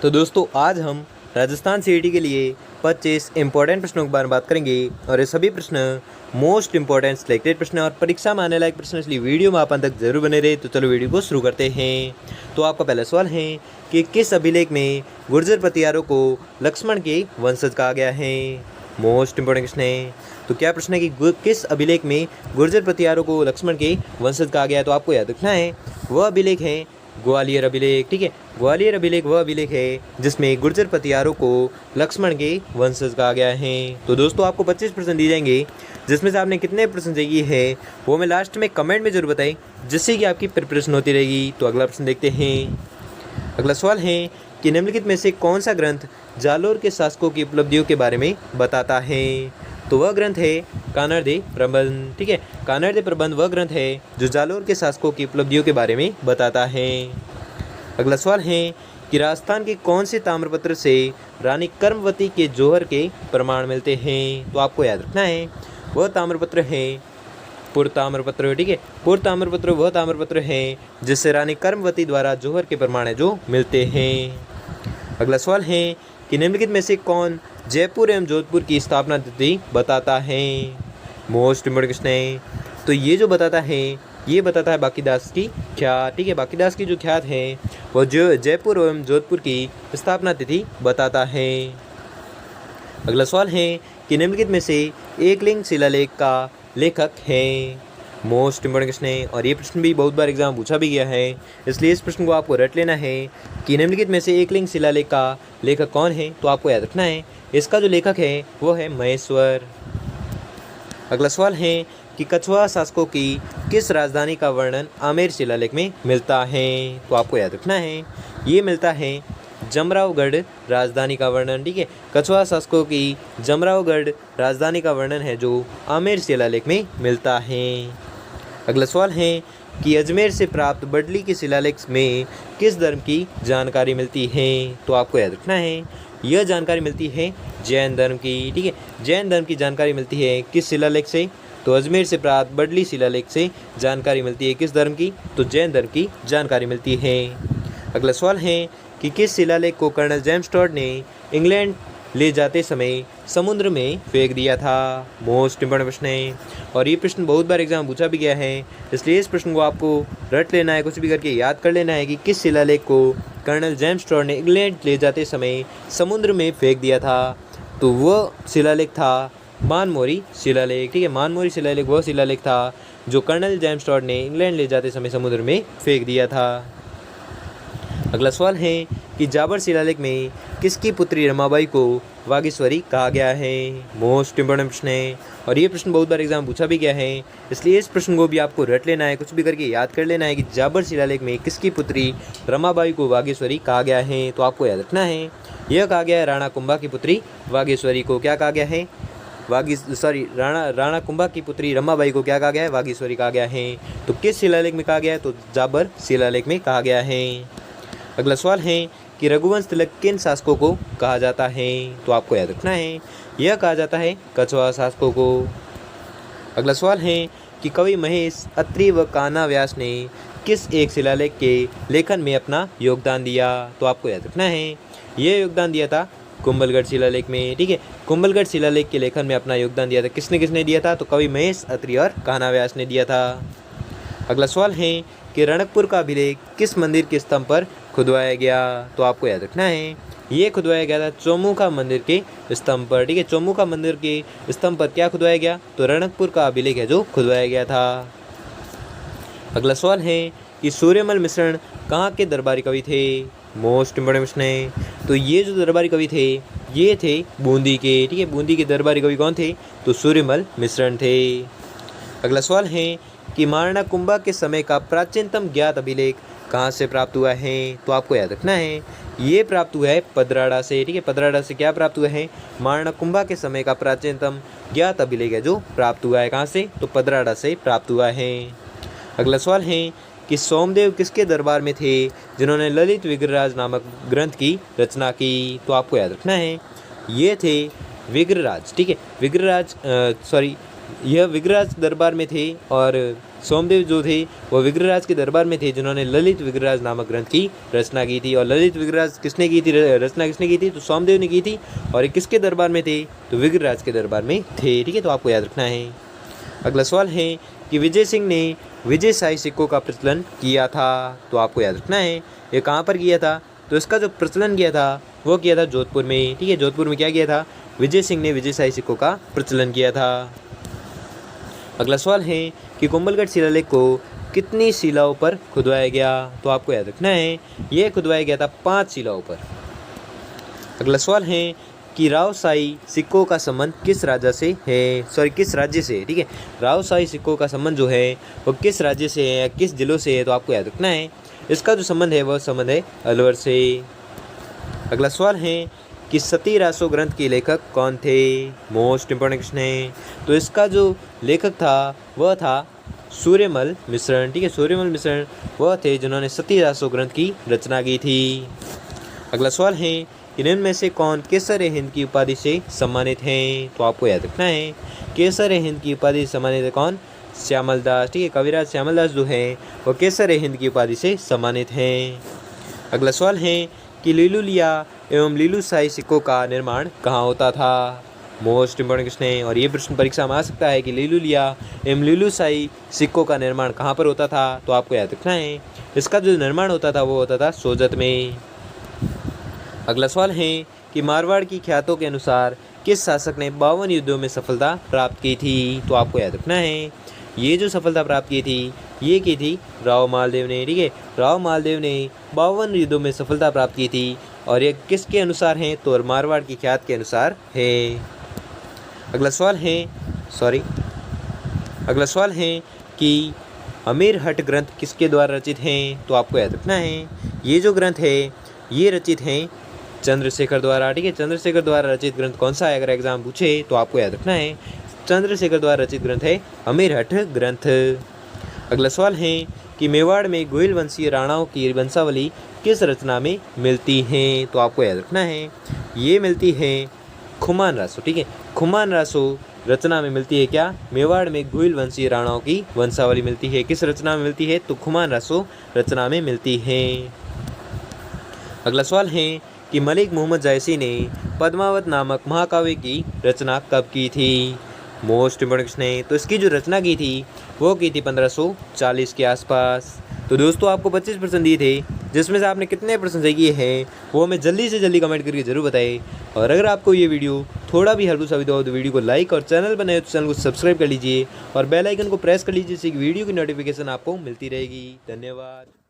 तो दोस्तों आज हम राजस्थान सीईटी के लिए 25 इंपॉर्टेंट प्रश्नों के बारे में बात करेंगे और ये सभी प्रश्न मोस्ट इंपॉर्टेंट सिलेक्टेड प्रश्न और परीक्षा में आने लायक प्रश्न, इसलिए वीडियो में आप अंत तक जरूर बने रहे। तो चलो वीडियो को शुरू करते हैं। तो आपका पहला सवाल है कि किस अभिलेख में गुर्जर प्रतिहारों को लक्ष्मण के वंशज कहा गया है। मोस्ट इंपॉर्टेंट क्वेश्चन है। तो क्या प्रश्न है कि किस अभिलेख में गुर्जर प्रतिहारों को लक्ष्मण के वंशज कहा गया है। तो आपको याद रखना है वह अभिलेख है ग्वालियर अभिलेख। ठीक है, ग्वालियर अभिलेख वह अभिलेख है जिसमें गुर्जर प्रतिहारों को लक्ष्मण के वंशज कहा गया है। तो दोस्तों आपको 25% दी जाएंगे, जिसमें से आपने कितने प्रश्न चाहिए है वो मैं लास्ट में कमेंट में जरूर बताएं, जिससे कि आपकी प्रिपरेशन होती रहेगी। तो अगला प्रश्न देखते हैं। अगला सवाल है कि निम्नलिखित में से कौन सा ग्रंथ जालोर के शासकों की उपलब्धियों के बारे में बताता है। तो वह ग्रंथ है कानड़दे प्रबंध। ठीक है, कानड़दे प्रबंध वह ग्रंथ है जो जालोर के शासकों की उपलब्धियों के बारे में बताता है। अगला सवाल है कि राजस्थान के कौन से ताम्रपत्र से रानी कर्मवती के जौहर के प्रमाण मिलते हैं। तो आपको याद रखना है वह ताम्रपत्र है पुर ताम्रपत्र। ठीक है, पुर ताम्रपत्र वह ताम्रपत्र है जिससे रानी कर्मवती द्वारा जौहर के प्रमाण है जो मिलते हैं। अगला सवाल है कि निम्नलिखित में से कौन जयपुर एवं जोधपुर की स्थापना तिथि बताता है। मोस्ट इम्पोर्टेंट क्वेश्चन है। तो ये जो बताता है ये बताता है बांकीदास की ख्यात। ठीक है, बांकीदास की जो ख्यात है वो जो जयपुर एवं जोधपुर की स्थापना तिथि बताता है। अगला सवाल है कि निम्नलिखित में से एकलिंग शिलालेख का लेखक है। मोस्ट इंपॉर्टेंट क्वेश्चन है और ये प्रश्न भी बहुत बार एग्जाम पूछा भी गया है, इसलिए इस प्रश्न को आपको रट लेना है कि निम्नलिखित में से एकलिंग शिलालेख का लेखक कौन है। तो आपको याद रखना है इसका जो लेखक है वो है महेश्वर। अगला सवाल है कि कछवाहा शासकों की किस राजधानी का वर्णन आमेर शिलालेख में मिलता है। तो आपको याद रखना है ये मिलता है जमरावगढ़ राजधानी का वर्णन। ठीक है, कछवाहा शासकों की जमरावगढ़ राजधानी का वर्णन है जो आमेर शिलालेख में मिलता है। अगला सवाल है कि अजमेर से प्राप्त बडली के शिलालेख में किस धर्म की जानकारी मिलती है। तो आपको याद रखना है यह जानकारी मिलती है जैन धर्म की। ठीक है, जैन धर्म की जानकारी मिलती है किस शिलालेख से। तो अजमेर से प्राप्त बडली शिलालेख से जानकारी मिलती है किस धर्म की। तो जैन धर्म की जानकारी मिलती है। अगला सवाल है कि किस शिलालेख को कर्नल जेम्स टॉड ने इंग्लैंड ले जाते समय समुद्र में फेंक दिया था। मोस्ट इंपॉर्टेंट प्रश्न है और ये प्रश्न बहुत बार एग्जाम पूछा भी गया है, इसलिए इस प्रश्न को आपको रट लेना है, कुछ भी करके याद कर लेना है कि किस शिलालेख को कर्नल जेम्स टॉड ने इंग्लैंड ले जाते समय समुद्र में फेंक दिया था। तो वह शिलालेख था मानमोरी शिलालेख। ठीक है, मानमोरी शिलालेख वह शिलालेख था जो कर्नल जेम्स टॉड ने इंग्लैंड ले जाते समय समुद्र में फेंक दिया था। अगला सवाल है कि जाबर शिलालेख में किसकी पुत्री रमाबाई को वागीश्वरी कहा गया है। मोस्ट इंपॉर्टेंट प्रश्न है और ये प्रश्न बहुत बार एग्जाम पूछा भी गया है, इसलिए इस प्रश्न को भी आपको रट लेना है, कुछ भी करके याद कर लेना है कि जाबर शिलालेख में किसकी पुत्री रमाबाई को वागीश्वरी कहा गया है। तो आपको याद रखना है यह कहा गया है राणा कुंभा की पुत्री वागीश्वरी को क्या कहा गया है राणा कुंभा की पुत्री रमाबाई को क्या कहा गया है वागीश्वरी कहा गया है। तो किस शिलालेख में कहा गया है। तो जाबर शिलालेख में कहा गया है। अगला सवाल है कि रघुवंश तिलक किन शासकों को कहा जाता है। तो आपको याद रखना है यह कहा जाता है कछवाहा शासकों को। अगला सवाल है कि कवि महेश अत्रि व कान्हा व्यास ने किस एक शिलालेख के लेखन में अपना योगदान दिया। तो आपको याद रखना है यह योगदान दिया था कुंभलगढ़ शिलालेख में। ठीक है, कुंभलगढ़ शिलालेख के लेखन में अपना योगदान दिया था। किसने किसने दिया था। तो कवि महेश अत्रि और कान्हा व्यास ने दिया था। अगला सवाल है कि रणकपुर का अभिलेख किस मंदिर के स्तंभ पर खुदवाया गया। तो आपको याद रखना है ये खुदवाया गया था चौमुखा मंदिर के स्तंभ पर। ठीक है, चौमुखा मंदिर के स्तंभ पर क्या खुदवाया गया। तो रणकपुर का अभिलेख है जो खुदवाया गया था। अगला सवाल है कि सूर्यमल मिश्रण कहाँ के दरबारी कवि थे। मोस्ट इंपोर्टेंट प्रश्न है। तो ये जो दरबारी कवि थे ये थे बूंदी के। ठीक है, बूंदी के दरबारी कवि कौन थे। तो सूर्यमल मिश्रण थे। अगला सवाल है कि महाराणा कुंभा के समय का प्राचीनतम ज्ञात अभिलेख कहाँ से प्राप्त हुआ है। तो आपको याद रखना है ये प्राप्त हुआ है पदराड़ा से। ठीक है, पदराड़ा से क्या प्राप्त हुआ है महाराणा कुंभा के समय का प्राचीनतम ज्ञात अभिलेख है जो प्राप्त हुआ है कहाँ से। तो पदराड़ा से प्राप्त हुआ है। अगला सवाल है कि सोमदेव किसके दरबार में थे जिन्होंने ललित विग्रहराज नामक ग्रंथ की रचना की। तो आपको याद रखना है ये थे विग्रहराज। ठीक है, यह विग्रहराज दरबार में थे और सोमदेव जो थे वो विग्रहराज के दरबार में थे जिन्होंने ललित विग्रहराज नामक ग्रंथ की रचना की थी। और ललित विग्रहराज किसने की थी, रचना किसने की थी, तो सोमदेव ने की थी। और ये किसके दरबार में थे, तो विग्रहराज के दरबार में थे। ठीक है, तो आपको याद रखना है। अगला सवाल है कि विजय सिंह ने विजय शाही सिक्कों का प्रचलन किया था, तो आपको याद रखना है ये कहाँ पर किया था, तो इसका जो प्रचलन किया था वो किया था जोधपुर में। ठीक है, जोधपुर में क्या किया था, विजय सिंह ने विजय शाही सिक्कों का प्रचलन किया था। अगला सवाल है कि कुंभलगढ़ शिलालेख को कितनी शिलाओं पर खुदवाया गया, तो आपको याद रखना है यह खुदवाया गया था 5 शिलाओं पर। अगला सवाल है कि रावशाही सिक्कों का संबंध किस राज्य से है, किस राज्य से है। ठीक है, रावशाही सिक्कों का संबंध जो है वो किस राज्य से है या किस जिलों से है, तो आपको याद रखना है इसका जो संबंध है वह संबंध है अलवर से। अगला सवाल है कि सती रासो ग्रंथ के लेखक कौन थे, मोस्ट इंपॉर्टेंट क्वेश्चन है। तो इसका जो लेखक था वह था सूर्यमल मिश्रण। ठीक है, सूर्यमल मिश्रण वह थे जिन्होंने सती रासो ग्रंथ की रचना की थी। अगला सवाल है कि निम्न में से कौन केसर हिंद की उपाधि से सम्मानित हैं, तो आपको याद रखना है केसर हिंद की उपाधि से सम्मानित है कौन, श्यामल दास। ठीक है, कविराज श्यामल दास जो है वो केसर हिंद की उपाधि से सम्मानित हैं। अगला सवाल है कि लीलू लिया एवं लीलू शाही सिक्कों का निर्माण कहाँ होता था, मोस्ट इंपॉर्टेंट क्वेश्चन है। और ये प्रश्न परीक्षा में आ सकता है कि लीलू लिया एवं लीलू शाही सिक्कों का निर्माण कहाँ पर होता था, तो आपको याद रखना है इसका जो निर्माण होता था वो होता था सोजत में। अगला सवाल है कि मारवाड़ की ख्यातों के अनुसार किस शासक ने 52 युद्धों में सफलता प्राप्त की थी, तो आपको याद रखना है ये जो सफलता प्राप्त की थी ये की थी राव मालदेव ने। ठीक है, राव मालदेव ने 52 युद्धों में सफलता प्राप्त की थी और ये किसके अनुसार है, तो मारवाड़ की ख्यात के अनुसार है। अगला सवाल है कि अमीरहट ग्रंथ किसके द्वारा रचित हैं, तो आपको याद रखना है ये जो ग्रंथ है ये रचित हैं चंद्रशेखर द्वारा। ठीक है, चंद्रशेखर द्वारा रचित ग्रंथ कौन सा है, अगर एग्जाम पूछे तो आपको याद रखना है चंद्रशेखर द्वारा रचित ग्रंथ है अमीरहट ग्रंथ। अगला सवाल है कि मेवाड़ में गोयल वंशीय राणाओं की वंशावली किस रचना में मिलती हैं, तो आपको याद रखना है ये मिलती है खुमान रासो। ठीक है, खुमान रासो रचना में मिलती है क्या, मेवाड़ में गोयल वंशीय राणाओं की वंशावली मिलती है किस रचना में मिलती है, तो खुमान रासो रचना में मिलती है। अगला सवाल है कि मलिक मोहम्मद जायसी ने पद्मावत नामक महाकाव्य की रचना कब की थी, मोस्ट इंपॉर्टेंट क्वेश्चन है। तो इसकी जो रचना की थी वो की थी 1540 के आसपास। तो दोस्तों आपको 25% दिए थे, जिसमें से आपने कितने प्रश्न सही किए हैं वो हमें जल्दी से जल्दी कमेंट करके जरूर बताएं। और अगर आपको ये वीडियो थोड़ा भी हेल्पफुल साबित हो तो वीडियो को लाइक और चैनल पर नए तो चैनल को सब्सक्राइब कर लीजिए और बेल आइकन को प्रेस कर लीजिए जिससे वीडियो की नोटिफिकेशन आपको मिलती रहेगी। धन्यवाद।